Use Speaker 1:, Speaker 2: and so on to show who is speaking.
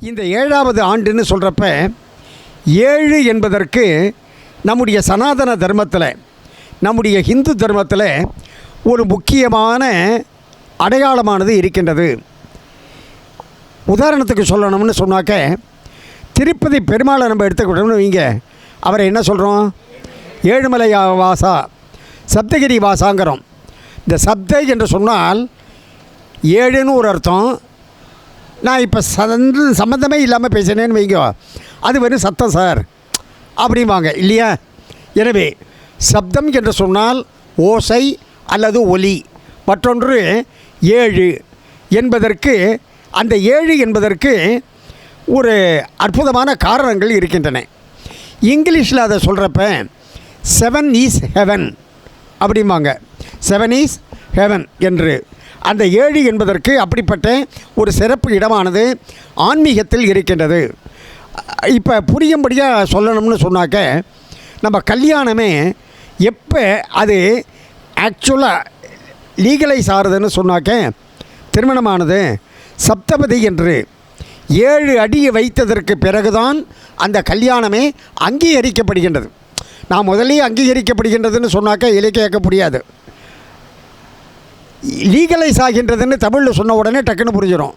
Speaker 1: இந்த 7வது ஆண்டுன்னு சொல்கிறப்ப 7 என்பதற்கு நம்முடைய சனாதன தர்மத்தில், நம்முடைய ஹிந்து தர்மத்தில் ஒரு முக்கியமான அடையாளமானது இருக்கின்றது. உதாரணத்துக்கு சொல்லணும்னு சொன்னாக்க, திருப்பதி பெருமாளை நம்ம எடுத்துக்கிட்டோம்னு வைங்க, அவரை என்ன சொல்கிறோம்? ஏழுமலை வாசா, சப்தகிரி வாசாங்கிறோம். இந்த சப்த என்று சொன்னால் 7ன்னு ஒரு அர்த்தம். நான் இப்போ சம்மந்தமே இல்லாமல் பேசினேன்னு வைங்க, அது வெறும் சத்தம் சார் அப்படிம்பாங்க இல்லையா? எனவே சப்தம் என்று சொன்னால் ஓசை அல்லது ஒலி. மற்றொன்று 7 என்பதற்கு, அந்த 7 என்பதற்கு ஒரு அற்புதமான காரணங்கள் இருக்கின்றன. இங்கிலீஷில் அதை சொல்கிறப்ப 7 இஸ் ஹெவன் அப்படிம்பாங்க. 7 இஸ் ஹெவன் என்று அந்த 7 என்பதற்கு அப்படிப்பட்ட ஒரு சிறப்பு இடமானது ஆன்மீகத்தில் இருக்கின்றது. இப்போ புரியும்படியாக சொல்லணும்னு சொன்னாக்க, நம்ம கல்யாணமே எப்போ அது ஆக்சுவலாக லீகலைஸ் ஆகுதுன்னு சொன்னாக்க, திருமணமானது சப்தபதி என்று 7 அடியை வைத்ததற்கு பிறகுதான் அந்த கல்யாணமே அங்கீகரிக்கப்படுகின்றது. நான் முதலே அங்கீகரிக்கப்படுகின்றதுன்னு சொன்னாக்க இலக்கிய முடியாது. லீகலைஸ் ஆகின்றதுன்னு தமிழில் சொன்ன உடனே டக்குன்னு புரிஞ்சிடும்.